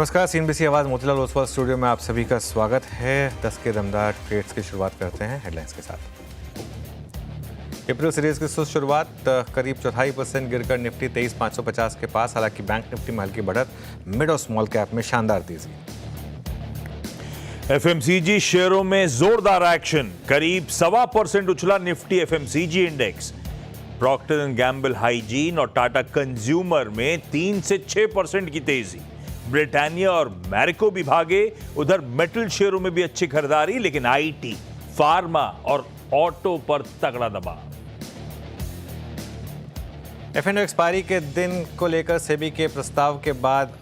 नमस्कार, सीएनबीसी आवाज़ मोतीलाल ओसवाल स्टूडियो में आप सभी का स्वागत है। 10 के दमदार ट्रेड्स की शुरुआत करते हैं हेडलाइंस के साथ। अप्रैल सीरीज की सुस्त शुरुआत, करीब 4.5% गिरकर निफ्टी 23,550 के पास। हालांकि बैंक निफ्टी में हल्की बढ़त, मिड और स्मॉल कैप में शानदार तेजी। एफएमसीजी शेयरों में जोरदार एक्शन, करीब 1.25% उछला Nifty FMCG index. Procter and Gamble hygiene और टाटा कंज्यूमर में 3 से 6% की तेजी। ब्रिटानिया और मैरिको भी भागे। उधर मेटल शेयरों में भी अच्छी खरीदारी, लेकिन आईटी, फार्मा और ऑटो पर तगड़ा दबाव। एफएनओ एक्सपायरी के दिन को लेकर सेबी के प्रस्ताव के बाद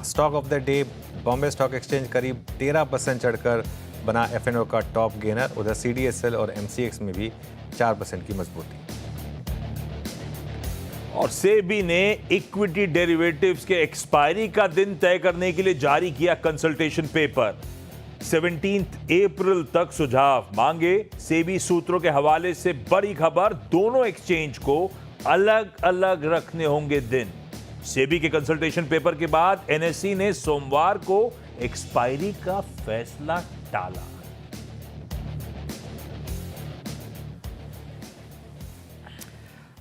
stock of the day Bombay stock exchange करीब 13% चढ़कर बना एफएनओ का टॉप गेनर। उधर सीडीएसएल और एमसीएक्स में भी 4% की मजबूती। और सेबी ने इक्विटी डेरिवेटिव्स के एक्सपायरी का दिन तय करने के लिए जारी किया कंसल्टेशन पेपर। 17 अप्रैल तक सुझाव मांगे। सेबी सूत्रों के हवाले से बड़ी खबर, दोनों एक्सचेंज को अलग अलग रखने होंगे दिन। सेबी के कंसल्टेशन पेपर के बाद एनएसई ने सोमवार को एक्सपायरी का फैसला टाला।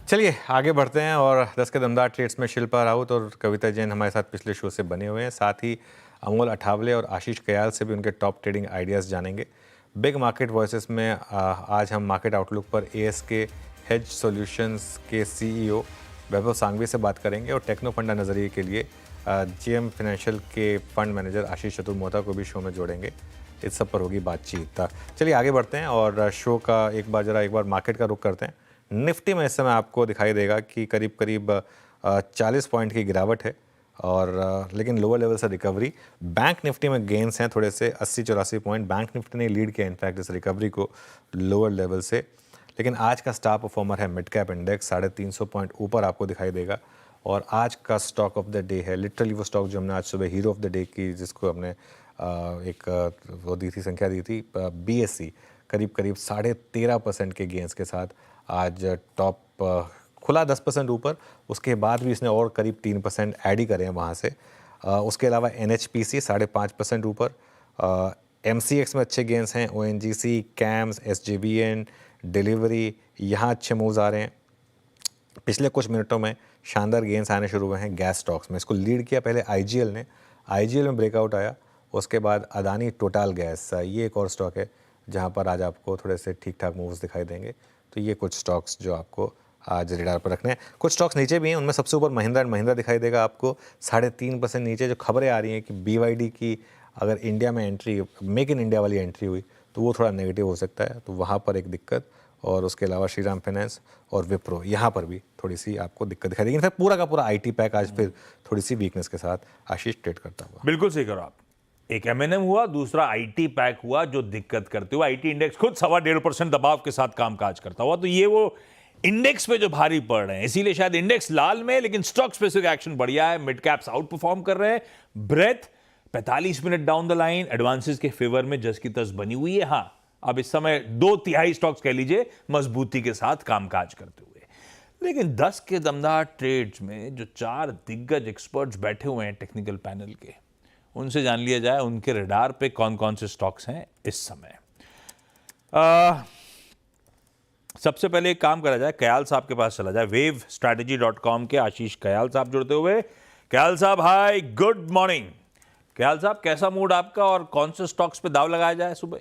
चलिए आगे बढ़ते हैं और 10 के दमदार ट्रेड्स में शिल्पा राउत और कविता जैन हमारे साथ पिछले शो से बने हुए हैं। साथ ही अमोल अठावले और आशीष कयाल से भी उनके टॉप ट्रेडिंग आइडियाज़ जानेंगे। बिग मार्केट वॉइसेस में आज हम मार्केट आउटलुक पर एएसके हेज सॉल्यूशंस के सीईओ वैभव सांघवी से बात करेंगे और टेक्नो फंडा नज़रिए के लिए जेएम फाइनेंशियल के फंड मैनेजर आशीष चतुर्मोहता को भी शो में जोड़ेंगे। इस सब पर होगी बातचीत। चलिए आगे बढ़ते हैं और शो का एक बार मार्केट का रुख करते हैं। निफ्टी में इस समय आपको दिखाई देगा कि करीब 40 पॉइंट की गिरावट है और लेकिन लोअर लेवल से रिकवरी। बैंक निफ्टी में गेंस हैं थोड़े से 80-84 पॉइंट। बैंक निफ्टी ने लीड किया इनफैक्ट इस रिकवरी को लोअर लेवल से। लेकिन आज का स्टार परफॉर्मर है मिड कैप इंडेक्स, 350 पॉइंट ऊपर आपको दिखाई देगा। और आज का स्टॉक ऑफ द डे है लिटरली वो स्टॉक जो हमने आज सुबह हीरो ऑफ द डे की, जिसको हमने एक वो दी थी, संख्या दी थी, बीएससी करीब 13.5% के गेंस के साथ आज टॉप खुला 10% ऊपर। उसके बाद भी इसने और करीब 3% ऐड ही करे हैं वहाँ से। उसके अलावा एनएचपीसी 5.5% ऊपर। एमसीएक्स में अच्छे गेंस हैं, ओएनजीसी, कैम्स, एसजेवीएन, डिलीवरी, यहाँ अच्छे मूव्स आ रहे हैं। पिछले कुछ मिनटों में शानदार गेंस आने शुरू हुए हैं गैस स्टॉक्स में। इसको लीड किया पहले आईजीएल ने, आईजीएल में ब्रेकआउट आया। उसके बाद अदानी टोटल गैस, ये एक और स्टॉक है जहाँ पर आज आपको थोड़े से ठीक ठाक मूव्स दिखाई देंगे। तो ये कुछ स्टॉक्स जो आपको आज रेडार पर रखने हैं। कुछ स्टॉक्स नीचे भी हैं, उनमें सबसे ऊपर महिंद्रा एंड महिंद्रा दिखाई देगा आपको 3.5% नीचे। जो खबरें आ रही हैं कि बीवाईडी की अगर इंडिया में एंट्री, मेक इन इंडिया वाली एंट्री हुई तो वो थोड़ा नेगेटिव हो सकता है, तो वहाँ पर एक दिक्कत। और उसके अलावा श्रीराम फाइनेंस और विप्रो, यहाँ पर भी थोड़ी सी आपको दिक्कत दिखाई देगी। इनफैक्ट पूरा का पूरा आईटी पैक आज फिर थोड़ी सी वीकनेस के साथ आशीष ट्रेड करता हुआ। बिल्कुल सही करो आप। एक एमएनएम हुआ, दूसरा आईटी पैक हुआ जो दिक्कत करते हुए आईटी इंडेक्स खुद 1.5% दबाव के साथ कामकाज करता हुआ। तो ये वो इंडेक्स पे जो भारी पड़ रहे हैं, इसीलिए शायद इंडेक्स लाल में, लेकिन स्टॉक स्पेसिफिक एक्शन बढ़िया है। मिड कैप्स आउट परफॉर्म कर रहे हैं। Breadth 45 minute down the line advances के फेवर में जस की तस बनी हुई है। हाँ, अब इस समय 2/3 स्टॉक्स कह लीजिए मजबूती के साथ कामकाज करते हुए। लेकिन 10 के दमदार ट्रेड्स में जो 4 दिग्गज एक्सपर्ट्स बैठे हुए हैं टेक्निकल पैनल के, उनसे जान लिया जाए उनके रडार पे कौन कौन से स्टॉक्स हैं इस समय। सबसे पहले एक काम करा जाए, कयाल साहब के पास चला जाए। wavestrategy.com के आशीष कयाल साहब जुड़ते हुए। कयाल साहब हाय, गुड मॉर्निंग। कयाल साहब, कैसा मूड आपका और कौन से स्टॉक्स पे दाव लगाया जाए सुबह?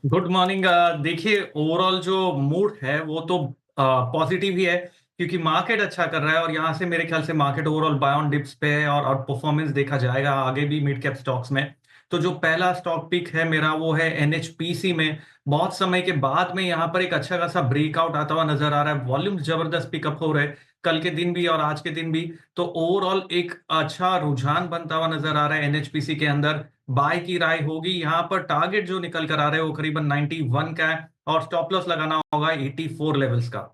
Good morning. देखिए, ओवरऑल जो मूड है वो तो पॉजिटिव ही है, क्योंकि मार्केट अच्छा कर रहा है और यहाँ से मेरे ख्याल से market overall buy on dips पे है और परफॉर्मेंस देखा जाएगा आगे भी मिड कैप स्टॉक्स में। तो जो पहला स्टॉक पिक है मेरा वो है एनएचपीसी में। बहुत समय के बाद में यहाँ पर एक अच्छा खासा ब्रेकआउट आता हुआ नजर आ रहा है। वॉल्यूम जबरदस्त पिकअप हो रहे हैं कल के दिन भी और आज के दिन भी। तो ओवरऑल एक अच्छा रुझान बनता हुआ नजर आ रहा है एनएचपीसी के अंदर। बाय की राय होगी। यहाँ पर टारगेट जो निकल कर आ रहे हैं वो करीबन 91 का है और स्टॉप लॉस लगाना होगा 84 लेवल्स का।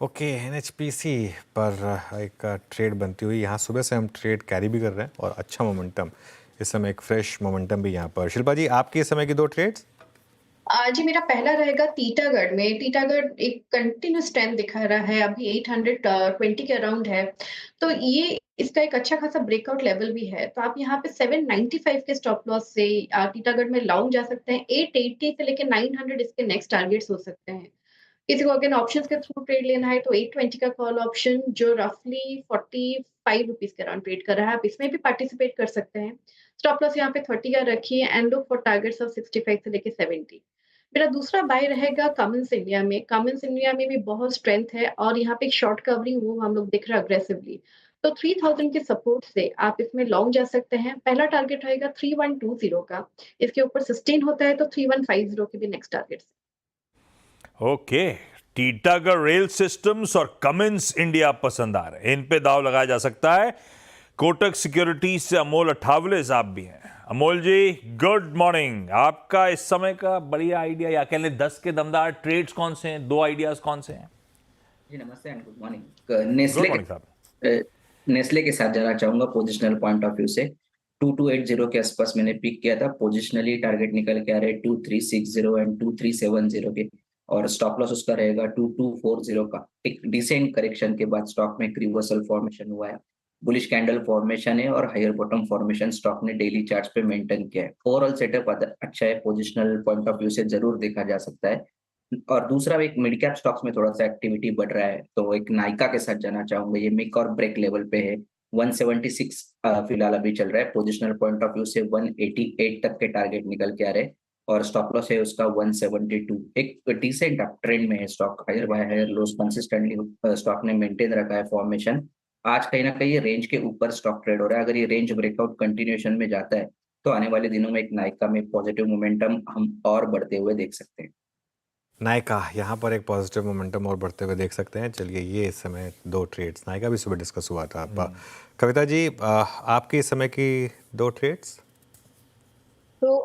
ओके, एनएचपीसी पर एक ट्रेड बनती हुई यहाँ सुबह से हम ट्रेड कैरी भी कर रहे हैं और अच्छा मोमेंटम, इस समय एक फ्रेश मोमेंटम भी यहाँ पर। शिल्पा जी, आपकी इस समय की 2 ट्रेड्स? जी, मेरा पहला रहेगा टीटागढ़ में। टीटागढ़ एक कंटिन्यूस स्ट्रेंथ दिखा रहा है, अभी 820 के अराउंड है। तो ये इसका एक अच्छा खासा ब्रेकआउट लेवल भी है, तो आप यहाँ पे 795 के स्टॉप लॉस से टीटागढ़ में लॉन्ग जा सकते हैं। 880 से लेके 900 इसके नेक्स्ट टारगेट्स हो सकते हैं। किसी को अगेन ऑप्शंस के थ्रू ट्रेड लेना है तो 820 का कॉल ऑप्शन जो रफली 45 रुपीस के अराउंड ट्रेड कर रहा है, आप इसमें भी पार्टिसिपेट कर सकते हैं। स्टॉप लॉस यहाँ पे 30 का रखिए and look for targets of 65 से लेके 70। मेरा दूसरा बाय रहेगा कमिंस इंडिया में। कमिंस इंडिया में भी बहुत स्ट्रेंथ है और यहाँ पे एक शॉर्ट कवरिंग मूव हम लोग देख रहे हैं अग्रेसिवली। तो 3000 के सपोर्ट से आप इसमें लॉन्ग जा सकते हैं। पहला टारगेट रहेगा 3120 का। इसके ऊपर सस्टेन होता है तो 3150 के भी next target. Okay, Titagarh rail systems और कमिंस इंडिया पसंद आ रहे हैं, इन पे दाव लगाया जा सकता है। कोटक सिक्योरिटीज से अमोल अठावले साहब भी हैं। अमोल जी, गुड मॉर्निंग। आपका इस समय का बढ़िया आइडिया या कह लें 10 के दमदार ट्रेड्स कौन से हैं, 2 आइडियाज कौन से हैं? जी नमस्ते and good morning. Nestle morning साहब। नेस्ले के साथ जाना चाहूंगा पोजिशनल पॉइंट ऑफ व्यू से। 2280 के आसपास मैंने पिक किया था। पोजिशनली टारगेट निकल के आ रहे 2360 एंड 2370 के, और स्टॉप लॉस उसका रहेगा 2240 का। एक डिसेंट करेक्शन के बाद स्टॉक में एक रिवर्सल फॉर्मेशन हुआ है, बुलिश कैंडल फॉर्मेशन है और हायर बॉटम फॉर्मेशन स्टॉक ने डेली चार्ट्स पे मेंटेन किया है। ओवरऑल सेटअप अच्छा है, पोजिशनल पॉइंट ऑफ व्यू से जरूर देखा जा सकता है। और दूसरा, एक मिड कैप स्टॉक्स में थोड़ा सा एक्टिविटी बढ़ रहा है, तो एक नाइका के साथ जाना चाहूंगा। ये मेक और ब्रेक लेवल पे है। 176 फिलहाल अभी चल रहा है। पोजिशनल पॉइंट ऑफ व्यू से 188 तक के टारगेट निकल के आ रहे हैं और स्टॉप लॉस है उसका 172। एक डिसेंट अप ट्रेंड में है stock, higher by higher lows consistently stock ने मेंटेन रखा है फॉर्मेशन। आज कहीं ना कहीं ये रेंज के ऊपर स्टॉक ट्रेड हो रहा है। अगर ये रेंज ब्रेकआउट कंटिन्यूएशन में जाता है तो आने वाले दिनों में एक नाइका में पॉजिटिव मोमेंटम हम और बढ़ते हुए देख सकते हैं। नायका यहाँ पर एक पॉजिटिव मोमेंटम और बढ़ते हुए देख सकते हैं। चलिए, ये इस समय 2 ट्रेड्स नायका भी सुबह डिस्कस हुआ था। कविता जी, आपकी इस समय की 2 ट्रेड्स? तो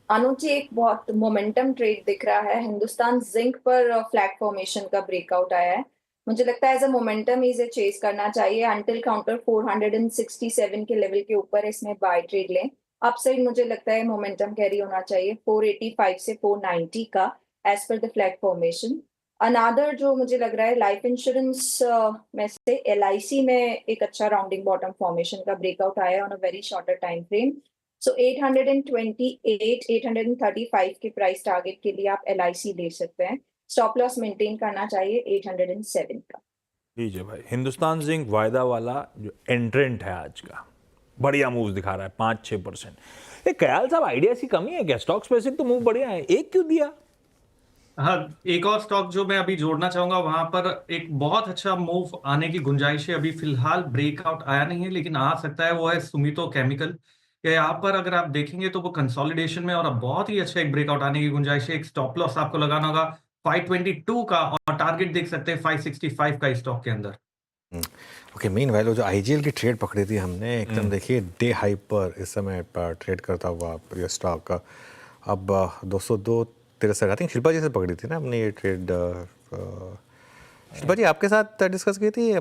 अनुज जी, एक बहुत मोमेंटम ट्रेड दिख रहा है। हिंदुस्तान जिंक पर फ्लैग फॉर्मेशन का ब्रेकआउट आया है। मुझे लगता है एज अ मोमेंटम इसे चेस करना चाहिए अंटिल काउंटर 467 के लेवल के ऊपर इसमें बाय ट्रेड लें। अपसाइड मुझे लगता है मोमेंटम कैरी होना चाहिए 485 से 490 का as per the flag formation. अनादर जो मुझे लग रहा है लाइफ इंश्योरेंस में से LIC में एक अच्छा राउंडिंग बॉटम फॉर्मेशन का ब्रेकआउट आया है on a very shorter time frame. So 828 835 के प्राइस टारगेट के लिए आप LIC ले सकते हैं। स्टॉप लॉस मेंटेन करना चाहिए 807 का। लीजिए भाई, हिंदुस्तान जिंक वायदा वाला जो एंट्रेंट है आज का, बढ़िया मूव दिखा रहा है 5-6%। ये कयाल साहब, आइडिया की कमी है क्या? स्टॉक स्पेसिफिक तो मूव बढ़िया है, एक क्यों दिया? हाँ, एक और स्टॉक जो मैं अभी जोड़ना चाहूंगा, वहां पर एक बहुत अच्छा मूव आने की गुंजाइश है। अभी फिलहाल ब्रेकआउट आया नहीं है लेकिन आ सकता है, वो है सुमितो केमिकल। यहाँ पर अगर आप देखेंगे तो वो कंसोलिडेशन में और अब बहुत ही अच्छा एक ब्रेकआउट आने की गुंजाइश है। एक स्टॉप लॉस आपको लगाना होगा 522 का और टारगेट देख सकते हैं 565 का स्टॉक के अंदर। ओके, मेन वैल्यू जो IGL की ट्रेड पकड़ी थी हमने, एकदम देखिए डे हाई पर इस समय ट्रेड करता हुआ ये स्टॉक अब 202.63 आई थिंक शिल्पा जी से पकड़ी थी ना हमने ये ट्रेड। शिल्पा जी आपके साथ डिस्कस की थी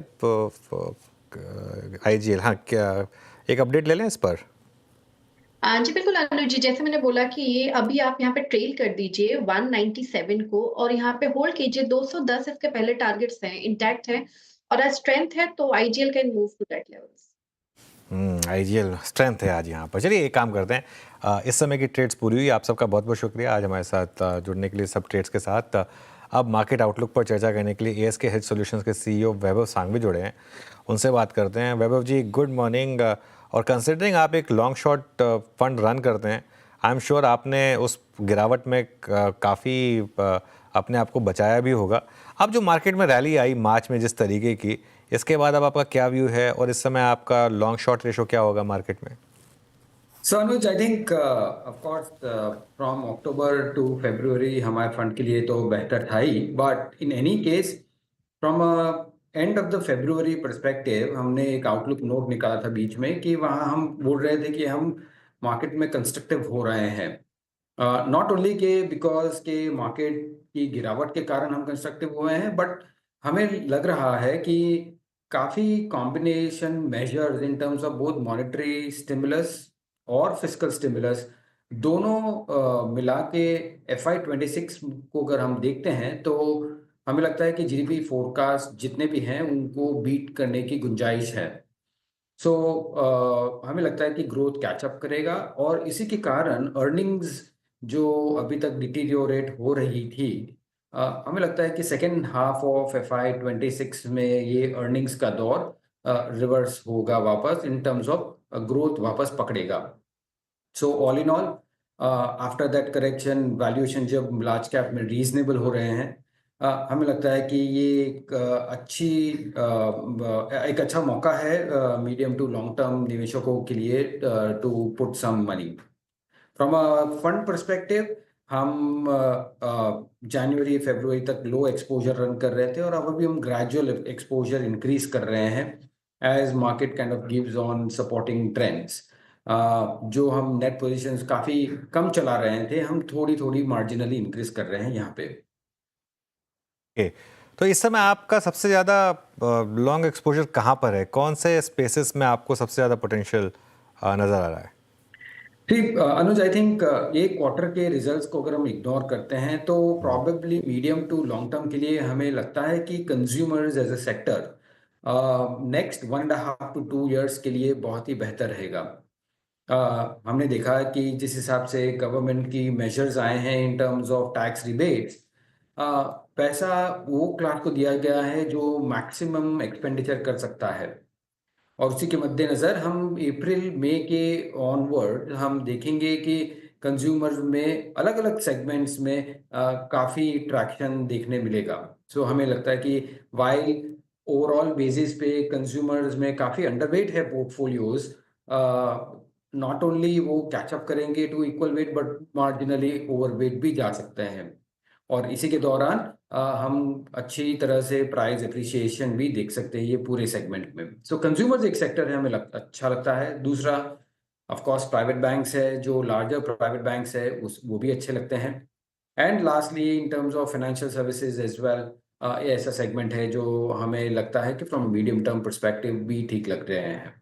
IGL। हाँ, क्या एक अपडेट ले लें इस पर? जी बिल्कुल अनुज जी, जैसे मैंने बोला कि ये अभी आप यहाँ पे ट्रेल कर दीजिए 197 को और यहाँ पे होल्ड कीजिए। 210 इसके पहले टारगेट्स हैं, इंटैक्ट है और आज स्ट्रेंथ है तो IGL can move to that levels. IGL strength है आज यहाँ पर। चलिए एक काम करते हैं, इस समय की ट्रेड्स पूरी हुई। आप सबका बहुत बहुत शुक्रिया आज हमारे साथ जुड़ने के लिए सब ट्रेड्स के साथ। अब मार्केट आउटलुक पर चर्चा करने के लिए ASK हेज सॉल्यूशंस के CEO वैभव सांघवी जुड़े हैं, उनसे बात करते हैं। वैभव जी, गुड मॉर्निंग। और कंसिडरिंग आप एक लॉन्ग शॉर्ट फंड रन करते हैं, आई एम श्योर आपने उस गिरावट में काफ़ी अपने आप को बचाया भी होगा। अब जो मार्केट में रैली आई मार्च में जिस तरीके की, इसके बाद अब आपका क्या व्यू है और इस समय आपका लॉन्ग शॉर्ट रेशो क्या होगा मार्केट में? So Anuj, I think of course from October to February हमारे फंड के लिए तो बेहतर था ही, but in any case from end of the February perspective हमने एक आउटलुक नोट निकाला था बीच में कि वहाँ हम बोल रहे थे कि हम मार्केट में कंस्ट्रक्टिव हो रहे हैं। नॉट ओनली के बिकॉज के मार्केट की गिरावट के कारण हम कंस्ट्रक्टिव हुए हैं, बट हमें लग रहा है कि काफ़ी combination measures in terms of both monetary stimulus और फिस्कल स्टिमुलस दोनों मिला के FY26 को अगर हम देखते हैं तो हमें लगता है कि GDP फोरकास्ट जितने भी हैं उनको बीट करने की गुंजाइश है। सो हमें लगता है कि ग्रोथ कैचअप करेगा और इसी के कारण अर्निंग्स जो अभी तक डिटीरियोरेट हो रही थी, हमें लगता है कि सेकेंड हाफ ऑफ FY26 में ये अर्निंग्स का दौर रिवर्स होगा वापस, इन टर्म्स ऑफ ग्रोथ वापस पकड़ेगा. So all in all, after that correction valuation जब लार्ज कैप में रीजनेबल हो रहे हैं, हमें लगता है कि ये एक अच्छा मौका है मीडियम टू लॉन्ग टर्म निवेशकों के लिए to put some money. From a fund perspective, हम जनवरी फरवरी तक लो एक्सपोजर रन कर रहे थे और अब अभी हम ग्रेजुअल एक्सपोजर इंक्रीज कर रहे हैं as market kind of gives on supporting trends. जो हम नेट पोजीशंस काफ़ी कम चला रहे थे, हम थोड़ी थोड़ी मार्जिनली इंक्रीज कर रहे हैं यहाँ पे. ओके, तो इस समय आपका सबसे ज़्यादा लॉन्ग एक्सपोजर कहाँ पर है? कौन से स्पेसेस में आपको सबसे ज़्यादा पोटेंशियल नज़र आ रहा है? ठीक अनुज, आई थिंक ये क्वार्टर के रिजल्ट्स को अगर हम इग्नोर करते हैं तो probably medium to long term के लिए हमें लगता है कि consumers as a sector next 1.5 to 2 years के लिए बहुत ही बेहतर रहेगा. हमने देखा है कि जिस हिसाब से गवर्नमेंट की मेजर्स आए हैं in terms of tax rebates, पैसा वो क्लास को दिया गया है जो मैक्सिमम एक्सपेंडिचर कर सकता है. और उसी के मद्देनज़र हम अप्रैल मई के ऑनवर्ड हम देखेंगे कि कंज्यूमर्स में अलग अलग सेगमेंट्स में काफ़ी ट्रैक्शन देखने मिलेगा. सो हमें लगता है कि वाइल ओवरऑल बेसिस पे कंज्यूमर्स में काफ़ी अंडरवेट है पोर्टफोलियोज, नॉट ओनली वो कैचअप करेंगे to equal weight but marginally overweight भी जा सकते हैं. और इसी के दौरान हम अच्छी तरह से प्राइस एप्रिसिएशन भी देख सकते हैं ये पूरे सेगमेंट में. सो कंज्यूमर्स एक सेक्टर है, हमें अच्छा लगता है. दूसरा ऑफ कोर्स प्राइवेट बैंक्स है, जो लार्जर प्राइवेट बैंक्स है वो भी अच्छे लगते हैं. And lastly in terms of financial services as well, ये ऐसा सेगमेंट है जो हमें लगता है कि फ्रॉम मीडियम टर्म परस्पेक्टिव भी ठीक लग रहे हैं.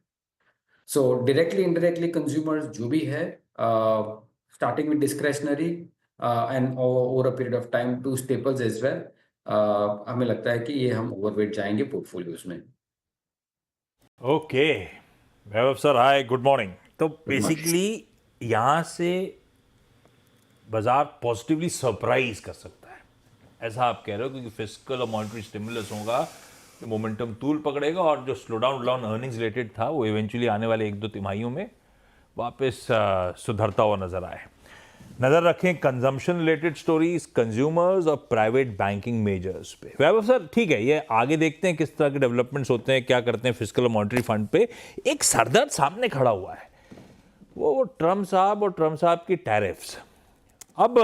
सो डायरेक्टली इनडायरेक्टली कंज्यूमर्स जो भी है, starting with discretionary and over a period of time to staples as well, हमें लगता है कि ये हम ओवरवेट जाएंगे पोर्टफोलियोज में. ओके, वैभव सर, हाय, गुड मॉर्निंग. तो बेसिकली यहाँ से बाजार पॉजिटिवली सरप्राइज कर सकता है, ऐसा आप कह रहे हो, क्योंकि फिस्कल और मॉनेटरी स्टिमुलस होगा तो मोमेंटम तूल पकड़ेगा और जो स्लो डाउन अर्निंग्स रिलेटेड था वो इवेंचुअली आने वाले 1-2 तिमाहियों में वापस सुधरता हुआ नजर आए. नजर रखें कंजम्पशन रिलेटेड स्टोरीज, कंज्यूमर्स और प्राइवेट बैंकिंग मेजर्स पे. वैभव सर, ठीक है, ये आगे देखते हैं किस तरह के डेवलपमेंट्स होते हैं, क्या करते हैं फिस्कल और मॉनेटरी फंड पे. एक सरदर्द सामने खड़ा हुआ है, वो ट्रम्प साहब और ट्रम्प साहब की टैरिफ्स. अब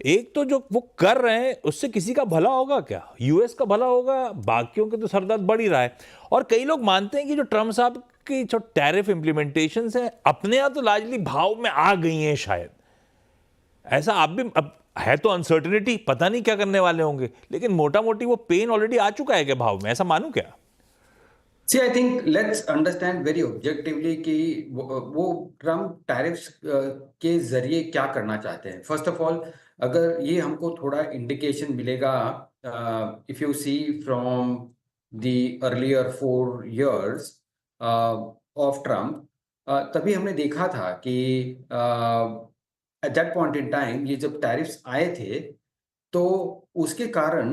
एक तो जो वो कर रहे हैं उससे किसी का भला होगा क्या? यूएस का भला होगा? बाकियों के तो सरदर्द बढ़ ही रहा है. और कई लोग मानते हैं कि जो ट्रम्प साहब की जो टैरिफ इंप्लीमेंटेशन है अपने यहाँ तो लार्जली भाव में आ गई हैं शायद. ऐसा आप भी, अब है तो अनसर्टेनिटी, पता नहीं क्या करने वाले होंगे, लेकिन मोटा मोटी वो पेन ऑलरेडी आ चुका है क्या भाव में, ऐसा मानूं क्या? See, I think let's understand very objectively कि वो ट्रम्प टैरिफ्स के जरिए क्या करना चाहते हैं. फर्स्ट ऑफ ऑल, अगर ये हमको थोड़ा इंडिकेशन मिलेगा, if you see from the earlier 4 years of Trump, तभी हमने देखा था कि at that point in time ये जब टैरिफ्स आए थे तो उसके कारण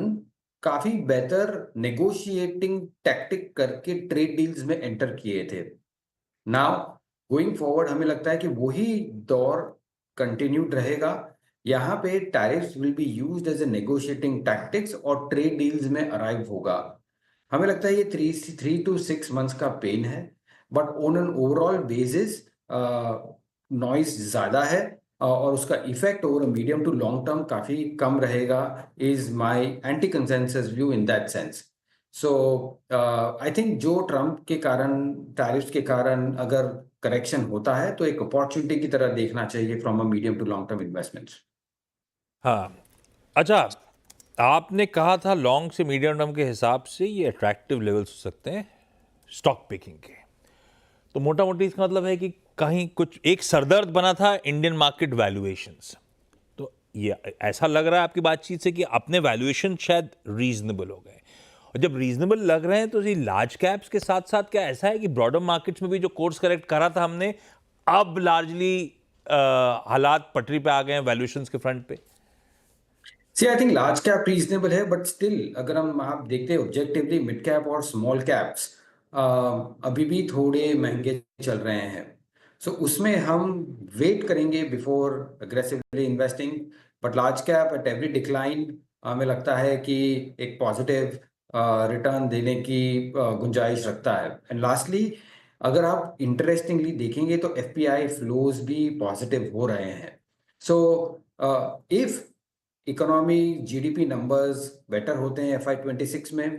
काफी बेहतर नेगोशिएटिंग टैक्टिक करके ट्रेड डील्स में एंटर किए थे. नाउ गोइंग फॉरवर्ड हमें लगता है कि वही दौर कंटिन्यूड रहेगा. यहाँ पे tariffs will be used as a negotiating tactics और ट्रेड डील्स में अराइव होगा. हमें लगता है ये 3 to 6 months का पेन है, but on an overall basis noise ज्यादा है और उसका effect over medium to long term काफी कम रहेगा, is my anti consensus view in that sense. So I think जो ट्रम्प के कारण, टैरिफ्स के कारण अगर करेक्शन होता है तो एक अपॉर्चुनिटी की तरह देखना चाहिए from a medium to long term investments. हाँ, अच्छा, आपने कहा था लॉन्ग से मीडियम टर्म के हिसाब से ये अट्रैक्टिव लेवल्स हो सकते हैं स्टॉक पिकिंग के. तो मोटा मोटी इसका मतलब है कि कहीं कुछ एक सरदर्द बना था इंडियन मार्केट वैल्यूएशंस. तो ये ऐसा लग रहा है आपकी बातचीत से कि अपने वैल्यूएशन शायद रीजनेबल हो गए. और जब रीजनेबल लग रहे हैं तो ये लार्ज कैप्स के साथ साथ क्या ऐसा है कि ब्रॉडर मार्केट्स में भी जो कोर्स करेक्ट करा था हमने, अब लार्जली हालात पटरी पे आ गए हैं वैल्यूएशंस के फ्रंट पे? See I think large cap reasonable है, बट स्टिल अगर हम आप देखते हैं ऑब्जेक्टिवली मिड कैप और स्मॉल कैप्स अभी भी थोड़े महंगे चल रहे हैं. सो उसमें हम वेट करेंगे before aggressively investing. But large cap at every decline हमें लगता है कि एक पॉजिटिव रिटर्न देने की गुंजाइश रखता है. एंड लास्टली अगर आप इंटरेस्टिंगली देखेंगे तो एफपीआई फ्लोज भी पॉजिटिव हो रहे हैं. So if economy GDP numbers better होते हैं FY26 में,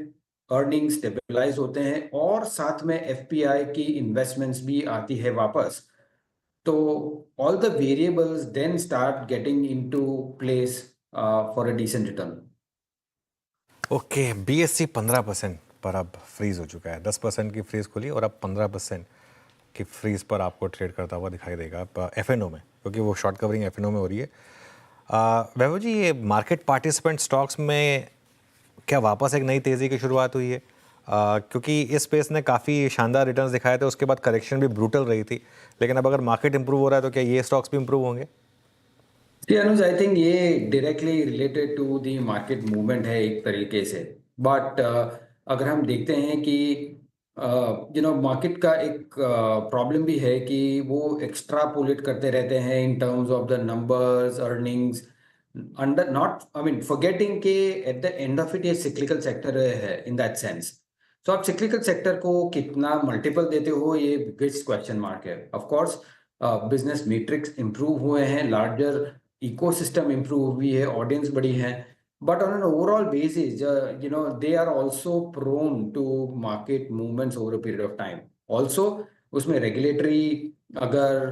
अर्निंग स्टेबलाइज होते हैं और साथ में एफपीआई की इन्वेस्टमेंट्स भी आती है वापस, तो all the variables then start getting into place for a decent return. Okay, BSC 15% पर अब फ्रीज हो चुका है. 10% की फ्रीज खुली और अब 15% की फ्रीज पर आपको ट्रेड करता हुआ दिखाई देगा एफएनओ में, क्योंकि वो शॉर्ट कवरिंग एफएनओ में हो रही है. वैभव जी, ये मार्केट पार्टिसिपेंट स्टॉक्स में क्या वापस एक नई तेज़ी की शुरुआत हुई है? क्योंकि इस स्पेस ने काफ़ी शानदार रिटर्न्स दिखाए थे, उसके बाद करेक्शन भी ब्रूटल रही थी, लेकिन अब अगर मार्केट इंप्रूव हो रहा है तो क्या ये स्टॉक्स भी इंप्रूव होंगे? अनुज, आई थिंक ये directly related to the market movement है एक तरीके से. बट अगर हम देखते हैं कि मार्केट का एक प्रॉब्लम भी है कि वो एक्स्ट्रापोलेट करते रहते हैं in terms of the numbers, earnings, under not I mean forgetting के at the end of it ये सिक्लिकल सेक्टर है इन दैट सेंस. तो आप सिक्लिकल सेक्टर को कितना मल्टीपल देते हो, ये बिगेस्ट क्वेश्चन मार्क है. Of course business matrix improve हुए हैं, लार्जर इकोसिस्टम इंप्रूव हुई है, ऑडियंस बड़ी है, but on an overall basis they are also prone to market movements over a period of time. Also उसमें regulatory अगर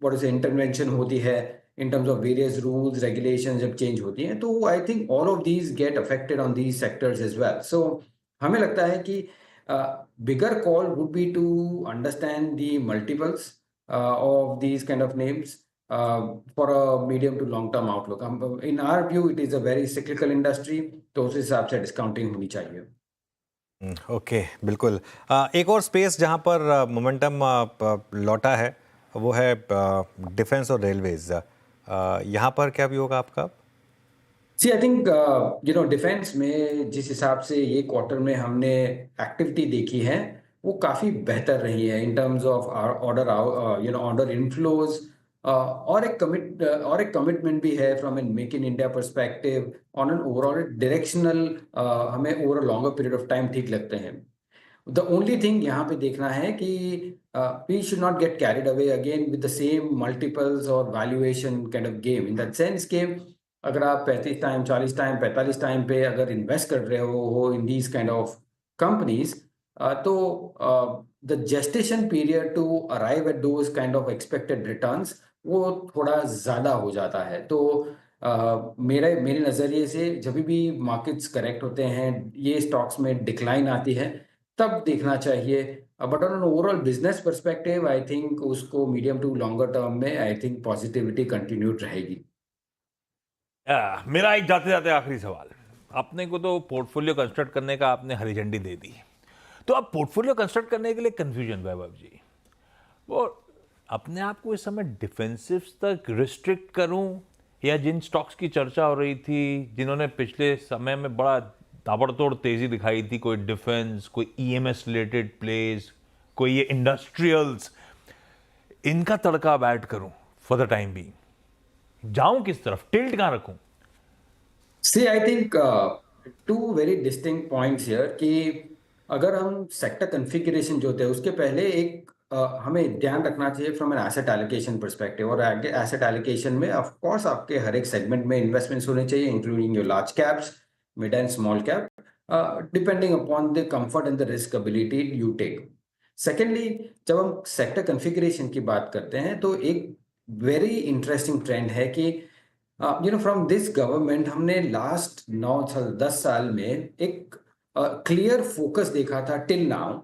what is intervention होती है in terms of various rules regulations जब change होती हैं, तो I think all of these get affected on these sectors as well. So हमें लगता है कि bigger call would be to understand the multiples of these kind of names for a medium to long term outlook. In our view, it is a very cyclical industry, तो उस हिसाब से discounting होनी चाहिए. ओके, बिल्कुल. एक और space जहां पर मोमेंटम लौटा है वो है डिफेंस और रेलवेज. यहाँ पर क्या भी होगा आपका? सी आई थिंक डिफेंस में जिस हिसाब से ये क्वार्टर में हमने एक्टिविटी देखी है वो काफ़ी बेहतर रही है in terms of order inflows, और एक कमिटमेंट भी है from an make in India perspective on an overall directional. हमें over a longer period of time ठीक लगते हैं. द ओनली थिंग यहाँ पे देखना है कि we should not get carried away again with the same multiples और valuation kind of game, in that sense के अगर आप 35 टाइम 40 टाइम 45 टाइम पे अगर इन्वेस्ट कर रहे हो in these kind of companies, तो the gestation period to arrive at those kind of expected returns वो थोड़ा ज़्यादा हो जाता है. तो मेरे नज़रिए से जब भी मार्केट्स करेक्ट होते हैं, ये स्टॉक्स में डिक्लाइन आती है, तब देखना चाहिए. But on an overall business perspective I think उसको मीडियम टू लॉन्गर टर्म में आई थिंक पॉजिटिविटी कंटिन्यूड रहेगी. मेरा एक जाते जाते आखिरी सवाल. अपने को तो पोर्टफोलियो कंस्ट्रक्ट करने का आपने हरी झंडी दे दी, तो अब पोर्टफोलियो कंस्ट्रक्ट करने के लिए कंफ्यूजन, वैभव जी, वो अपने आप को इस समय डिफेंसिव तक रिस्ट्रिक्ट करूं, या जिन स्टॉक्स की चर्चा हो रही थी जिन्होंने पिछले समय में बड़ा ताबड़तोड़ तेजी दिखाई थी, कोई डिफेंस, कोई ईएमएस रिलेटेड प्लेस, कोई ये इंडस्ट्रियल्स, इनका तड़का बैट करूं फॉर द टाइम बीइंग? जाऊं किस तरफ, टिल्ट कहां रखूं? See I think two very distinct points here कि अगर हम सेक्टर कॉन्फ़िगरेशन जो होते हैं उसके पहले एक हमें ध्यान रखना चाहिए from an asset allocation perspective. और एसेट एलोकेशन में ऑफ कोर्स आपके हर एक सेगमेंट में इन्वेस्टमेंट्स होने चाहिए, including your large caps, mid and small cap, depending upon the comfort and the risk ability you take. Secondly, जब हम सेक्टर कॉन्फ़िगरेशन की बात करते हैं तो एक वेरी इंटरेस्टिंग ट्रेंड है कि फ्रॉम दिस गवर्नमेंट हमने लास्ट 9 साल 10 साल में एक क्लियर फोकस देखा था till now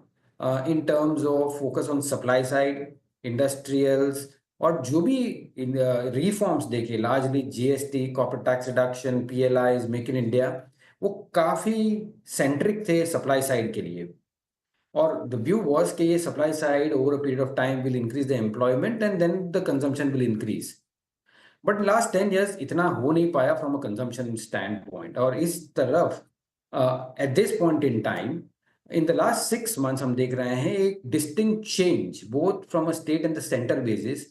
in terms of focus on supply side, industrials, और जो भी रिफॉर्म्स देखे, largely GST, corporate tax reduction, PLIs, Make in India, वो काफी सेंट्रिक थे सप्लाई साइड के लिए, और द व्यू वाज कि ये supply side over a period of time will increase the employment and then the consumption will increase. But last 10 years इतना हो नहीं पाया from a consumption stand point, और इस तरफ at this point in time in the last 6 months हम देख रहे हैं एक distinct change both from a state and the centre basis,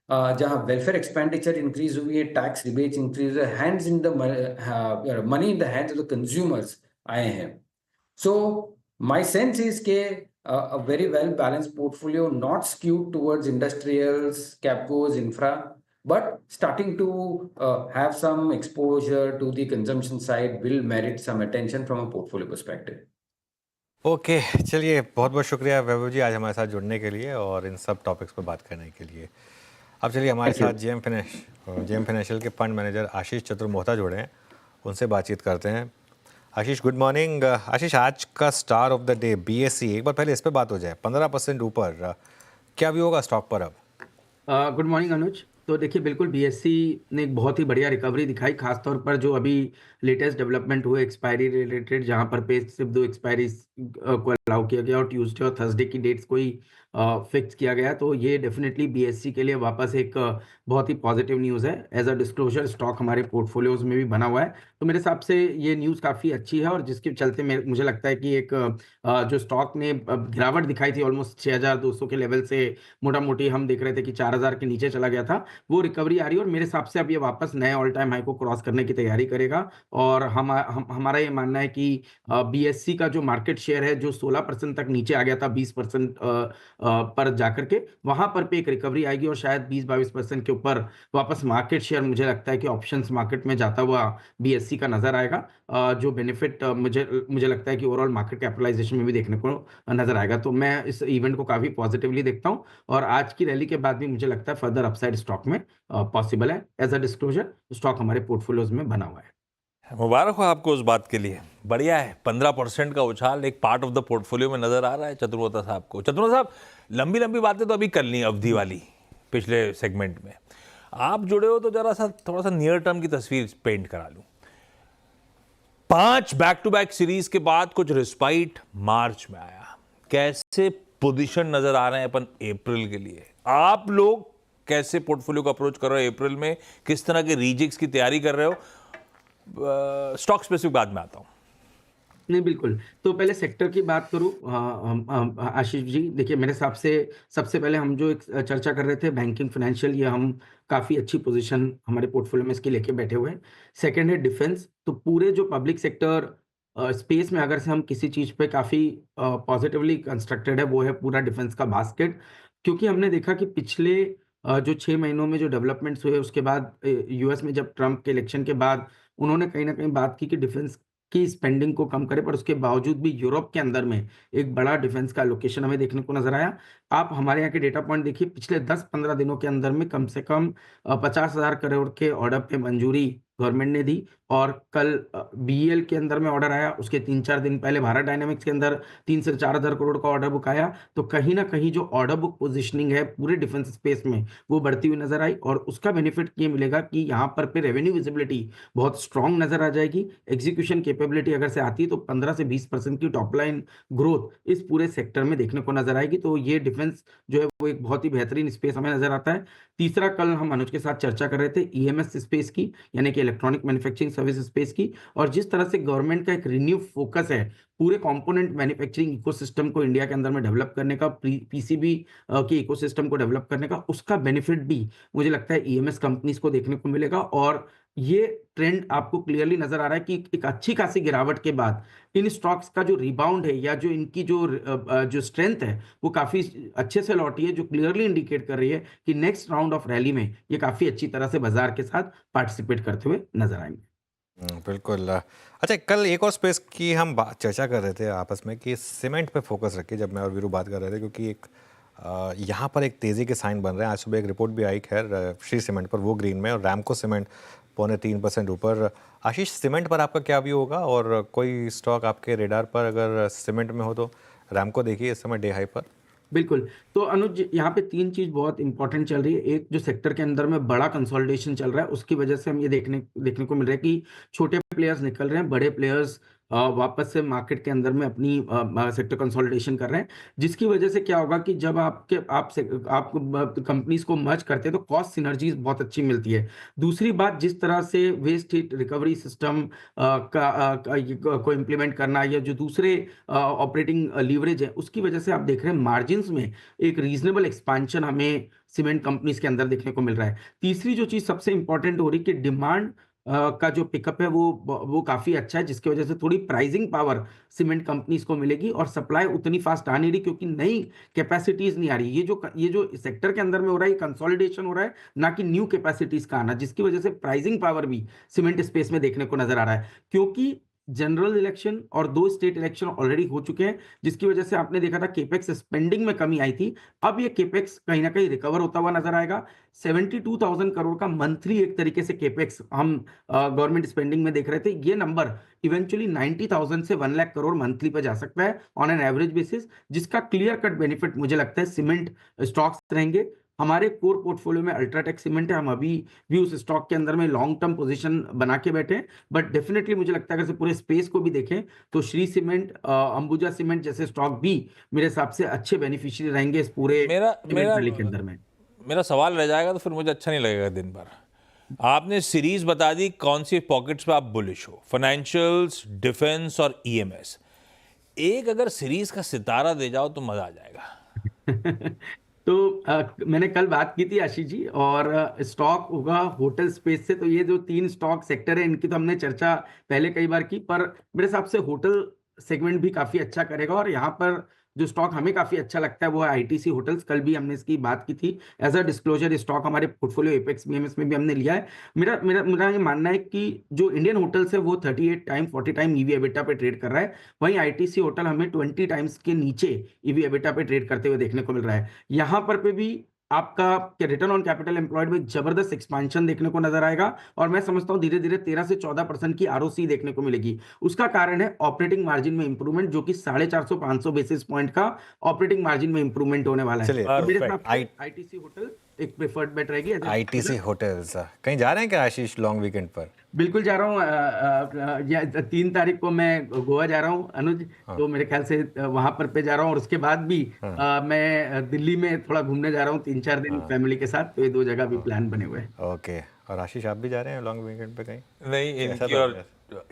जहां वेलफेयर एक्सपेंडिचर इंक्रीज हुई है, टैक्स रिबेट इंक्रीज है, hands in the money in the hands of the consumers आए हैं। So my sense is a very well balanced portfolio, not skewed towards industrials, capcos, infra, but starting to have some exposure to the consumption side will merit some attention from a portfolio perspective. Okay चलिए, बहुत बहुत शुक्रिया वैभव जी आज हमारे साथ जुड़ने के लिए और इन सब टॉपिक्स पर बात करने के लिए। अब चलिए हमारे साथ जेएम फाइनेंशियल के फंड मैनेजर आशीष चतुर मोहता जुड़े हैं, उनसे बातचीत करते हैं। आशीष गुड मॉर्निंग। आशीष, आज का star of the day BSE, एक बार पहले इस पे बात हो जाए, 15% ऊपर, क्या भी होगा स्टॉक पर अब? गुड मॉर्निंग अनुज। तो देखिए बिल्कुल बीएसई ने एक बहुत ही बढ़िया रिकवरी दिखाई, खासतौर पर जो अभी लेटेस्ट डेवलपमेंट हुए एक्सपायरी रिलेटेड, जहां पर पे सिर्फ 2 एक्सपायरी को अलाउ किया गया और ट्यूसडे और थर्सडे की डेट्स को ही फिक्स किया गया। तो ये डेफिनेटली बीएसई के लिए वापस एक बहुत ही पॉजिटिव न्यूज़ है। एज अ डिस्क्लोजर स्टॉक हमारे पोर्टफोलियोज में भी बना हुआ है, तो मेरे हिसाब से ये न्यूज़ काफ़ी अच्छी है और जिसके चलते मुझे लगता है कि एक जो स्टॉक ने गिरावट दिखाई थी ऑलमोस्ट 6200 के लेवल से, मोटा मोटी हम देख रहे थे कि 4000 के नीचे चला गया था, वो रिकवरी आ रही है और मेरे हिसाब से अब ये वापस नए ऑल टाइम हाई को क्रॉस करने की तैयारी करेगा। और हमारा ये मानना है कि बीएसई का जो मार्केट शेयर है जो 16% तक नीचे आ गया था 20% पर जाकर के, वहां पर पे एक रिकवरी आएगी और शायद 20-22% के ऊपर वापस मार्केट शेयर मुझे लगता है कि ऑप्शंस मार्केट में जाता हुआ बीएसई का नजर आएगा, जो बेनिफिट मुझे लगता है कि ओवरऑल मार्केट कैपिटलाइजेशन में भी देखने को नजर आएगा। तो मैं इस इवेंट को काफी पॉजिटिवली देखता हूं और आज की रैली के बाद भी मुझे लगता है फर्दर अपसाइड स्टॉक में पॉसिबल है। एज अ डिस्क्लोजर स्टॉक हमारे पोर्टफोलियोज में बना हुआ है। मुबारक हो आपको उस बात के लिए, बढ़िया है। 15% का उछाल एक पार्ट ऑफ द पोर्टफोलियो में नजर आ रहा है चतुर्वेदी साहब को। चतुर्वेदी साहब, लंबी लंबी बातें तो अभी कर ली अवधि वाली पिछले सेगमेंट में, आप जुड़े हो तो जरा सा थोड़ा सा नियर टर्म की तस्वीर पेंट करा लूं। 5 बैक टू बैक सीरीज के बाद कुछ रिस्पाइट मार्च में आया, कैसे पोजीशन नजर आ रहे हैं अपन अप्रैल के लिए? आप लोग कैसे पोर्टफोलियो को अप्रोच कर रहे हो अप्रैल में, किस तरह के रीजिक्स की तैयारी कर रहे हो? स्टॉक स्पेसिफिक बाद में आता हूं। नहीं बिल्कुल, तो पहले सेक्टर की बात करूं आशीष जी, देखिए मेरे हिसाब से सबसे पहले हम जो एक चर्चा कर रहे थे बैंकिंग फाइनेंशियल, ये हम काफ़ी अच्छी पोजीशन हमारे पोर्टफोलियो में इसकी लेके बैठे हुए हैं। सेकंड है डिफेंस, तो पूरे जो पब्लिक सेक्टर स्पेस में अगर से हम किसी चीज़ पे काफ़ी पॉजिटिवली कंस्ट्रक्टेड है वो है पूरा डिफेंस का बास्केट, क्योंकि हमने देखा कि पिछले जो 6 महीनों में जो डेवलपमेंट्स हुए उसके बाद यूएस में जब ट्रंप के इलेक्शन के बाद उन्होंने कहीं ना कहीं बात की कि डिफेंस की स्पेंडिंग को कम करे, पर उसके बावजूद भी यूरोप के अंदर में एक बड़ा डिफेंस का लोकेशन हमें देखने को नजर आया। आप हमारे यहाँ के डेटा पॉइंट देखिए, पिछले 10-15 दिनों के अंदर में कम से कम 50,000 करोड़ के ऑर्डर पे मंजूरी गवर्नमेंट ने दी, और कल बीईएल के अंदर में ऑर्डर आया, उसके 3-4 दिन पहले भारत डायनेमिक्स के अंदर 3 से 4,000 करोड़ का ऑर्डर बुक आया। तो कहीं ना कहीं जो ऑर्डर बुक पोजिशनिंग है पूरे डिफेंस स्पेस में वो बढ़ती हुई नजर आई, और उसका बेनिफिट ये मिलेगा कि यहाँ पर पे रेवेन्यू विजिबिलिटी बहुत स्ट्रांग नजर आ जाएगी। एग्जीक्यूशन कैपेबिलिटी अगर से आती है तो 15 से 20% की टॉप लाइन ग्रोथ इस पूरे सेक्टर में देखने को नजर आएगी। तो ये डिफेंस जो है वो एक बहुत ही बेहतरीन स्पेस हमें नजर आता है। तीसरा, कल हम अनुज के साथ चर्चा कर रहे थे ईएमएस स्पेस की, यानी कि इलेक्ट्रॉनिक मैन्युफैक्चरिंग सर्विस स्पेस की, और जिस तरह से गवर्नमेंट का एक रिन्यू फोकस है पूरे कंपोनेंट मैन्युफैक्चरिंग इकोसिस्टम को इंडिया के अंदर में डेवलप करने का, पीसीबी के इकोसिस्टम को डेवलप करने का, उसका बेनिफिट भी मुझे लगता है ईएमएस कंपनीज को देखने को मिलेगा। और ये ट्रेंड आपको क्लियरली नजर आ रहा है कि एक अच्छी खासी गिरावट के बाद इन स्टॉक्स का जो रिबाउंड है या जो इनकी जो स्ट्रेंथ है वो काफी अच्छे से लौटी है, जो क्लियरली इंडिकेट कर रही है कि नेक्स्ट राउंड ऑफ रैली में ये काफी अच्छी तरह से बाजार के साथ पार्टिसिपेट करते हुए नजर आएंगे। बिल्कुल। अच्छा, कल एक और स्पेस की हम चर्चा कर रहे थे आपस में कि सीमेंट पे फोकस रखिए, जब मैं और वीरू बात कर रहे थे, क्योंकि एक यहाँ पर एक तेज़ी के साइन बन रहे हैं। आज सुबह एक रिपोर्ट भी आई खैर श्री सीमेंट पर, वो ग्रीन में, और रैमको सीमेंट 2.25% ऊपर। आशीष, सीमेंट पर आपका क्या व्यू होगा, और कोई स्टॉक आपके रेडार पर अगर सीमेंट में हो तो? रैमको देखिए इस समय डे हाई पर। बिल्कुल। तो अनुज, यहाँ पे 3 चीज़ बहुत इंपॉर्टेंट चल रही है। एक, जो सेक्टर के अंदर में बड़ा कंसोलिडेशन चल रहा है, उसकी वजह से हम ये देखने को मिल रहा है कि छोटे प्लेयर्स निकल रहे हैं, बड़े प्लेयर्स वापस से मार्केट के अंदर में अपनी सेक्टर कंसोलिडेशन कर रहे हैं। जिसकी वजह से क्या होगा कि जब आप कंपनीज को मर्ज करते हैं तो कॉस्ट सिनर्जीज बहुत अच्छी मिलती है। दूसरी बात, जिस तरह से वेस्ट हीट रिकवरी सिस्टम को इम्प्लीमेंट करना या जो दूसरे ऑपरेटिंग लीवरेज है, उसकी वजह से आप देख रहे हैं मार्जिन्स में एक रीजनेबल एक्सपांशन हमें सीमेंट कंपनीज के अंदर देखने को मिल रहा है। तीसरी जो चीज सबसे इंपॉर्टेंट हो रही है कि डिमांड का जो पिकअप है वो काफी अच्छा है, जिसकी वजह से थोड़ी प्राइसिंग पावर सीमेंट कंपनीज को मिलेगी और सप्लाई उतनी फास्ट आ नहीं रही क्योंकि नई कैपेसिटीज नहीं आ रही। ये जो सेक्टर के अंदर में हो रहा है, ये कंसोलिडेशन हो रहा है, ना कि न्यू कैपेसिटीज का आना, जिसकी वजह से प्राइसिंग पावर भी सीमेंट स्पेस में देखने को नजर आ रहा है। क्योंकि जनरल इलेक्शन और 2 स्टेट इलेक्शन ऑलरेडी हो चुके हैं, जिसकी वजह से आपने देखा था केपेक्स स्पेंडिंग में कमी आई थी। अब ये केपेक्स कहीं ना कहीं रिकवर होता हुआ नजर आएगा। 72,000 करोड़ का मंथली एक तरीके से केपेक्स हम गवर्नमेंट स्पेंडिंग में देख रहे थे। ये नंबर इवेंचुअली 90,000 से 1 लाख करोड़ मंथली पे जा सकता है ऑन एन एवरेज बेसिस, जिसका क्लियर कट बेनिफिट मुझे लगता है सीमेंट स्टॉक्स रहेंगे। हमारे कोर पोर्टफोलियो में अल्ट्राटेक सीमेंट है, हम अभी भी उस स्टॉक के अंदर में लॉन्ग टर्म पोजीशन बना के बैठे हैं। बट डेफिनेटली मुझे लगता है अगर से पूरे स्पेस को भी देखें तो श्री सीमेंट, अंबुजा सीमेंट जैसे स्टॉक भी मेरे हिसाब से अच्छे बेनिफिशियरी रहेंगे इस पूरे सीमेंट रैली के अंदर में। मेरा सवाल रह जाएगा तो फिर मुझे अच्छा नहीं लगेगा दिन भर। आपने सीरीज बता दी कौन सी पॉकेट्स पे आप बुलिश हो, फाइनेंशियल्स, डिफेंस और ईएमएस। एक अगर सीरीज का सितारा दे जाओ तो मजा आ जाएगा। तो मैंने कल बात की थी आशीष जी, और स्टॉक होगा होटल स्पेस से। तो ये जो 3 स्टॉक सेक्टर है, इनकी तो हमने चर्चा पहले कई बार की, पर मेरे हिसाब से होटल सेगमेंट भी काफी अच्छा करेगा। और यहाँ पर जो स्टॉक हमें काफी अच्छा लगता है वो है आईटीसी होटल्स। कल भी हमने इसकी बात की थी एज अ डिस्क्लोजर, स्टॉक हमारे पोर्टफोलियो एपेक्स बीएमएस में भी हमने लिया है। मेरा ये मानना है कि जो इंडियन होटल्स है वो 38 टाइम 40 टाइम ईवी एबिटा पे ट्रेड कर रहा है, वहीं आईटीसी होटल हमें 20 टाइम्स के नीचे ईवी एबिटा पे ट्रेड करते हुए देखने को मिल रहा है। यहाँ पर पे भी आपका रिटर्न ऑन कैपिटल एम्प्लॉयड में जबरदस्त एक्सपांशन देखने को नजर आएगा, और मैं समझता हूं धीरे धीरे 13 से 14% की आरओसी देखने को मिलेगी। उसका कारण है ऑपरेटिंग मार्जिन में इंप्रूवमेंट, जो कि 450-500 बेसिस पॉइंट का ऑपरेटिंग मार्जिन में इंप्रूवमेंट होने वाला है। चलिए, तो मेरे हिसाब से आईटीसी होटल एक प्रेफर्ड बेट रहेगी। ITC hotels. कहीं जा रहे हैं क्या आशीष लॉन्ग वीकेंड पर? बिल्कुल जा रहा हूँ। 3 तारीख को मैं गोवा जा रहा हूँ अनुज। तो मेरे ख्याल से वहां पर पे जा रहा हूँ, और उसके बाद भी मैं दिल्ली में थोड़ा घूमने जा रहा हूँ 3-4 दिन फैमिली के साथ। तो ये 2 जगह भी प्लान बने हुए हैं। ओके। और आशीष, आप भी जा रहे हैं लॉन्ग वीकेंड पे कहीं? नहीं,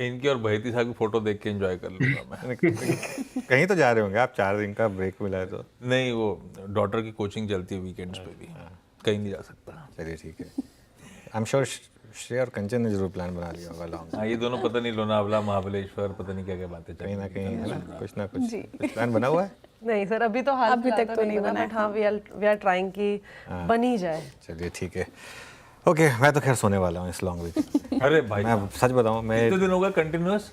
इनकी और बहेती साहब की फोटो देख के एंजॉय कर लूंगा मैं। कहीं तो जा रहे होंगे आप, 4 दिन का ब्रेक मिला है तो? नहीं, वो डॉटर की कोचिंग चलती है वीकेंड्स पे भी, कहीं नहीं जा सकता। चलिए ठीक है। आई एम श्योर श्रेय और कंचन ने जरूर प्लान बना लिया होगा लॉन्ग। हाँ, ये दोनों पता नहीं लोनावला, महाबलेश्वर, पता नहीं क्या क्या बातें कहीं ना कहीं है ना, कुछ ना जी। कुछ प्लान बना हुआ है। नहीं सर, अभी तो हाल फिलहाल तक तो नहीं बना, बट हाँ वी आर ट्राइंग कि बन ही जाए। चलिए ठीक है। ओके, मैं तो खैर सोने वाला हूँ इस लॉन्ग वीक। अरे भाई, मैं सच बताऊँ, मैं कितने दिन होगा कंटिन्यूअस?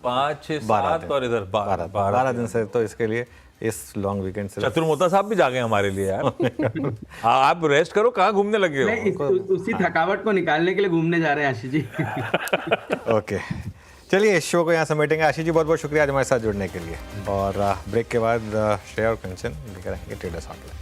5, 6, 7 और इधर 12 दिन से, तो इसके लिए इस लॉन्ग वीकेंड से चतुर्मोता साहब भी जागे हमारे लिए यार। आप रेस्ट करो, कहाँ घूमने लगे हो? उसी थकावट को निकालने के लिए घूमने जा रहे हैं आशीष जी। ओके, चलिए इस शो को यहाँ समेटेंगे। आशीष जी बहुत बहुत शुक्रिया आज हमारे साथ जुड़ने के लिए। और ब्रेक के बाद श्रेया और कंचन लेकर आएंगे ट्रेडर्स हॉटलाइन।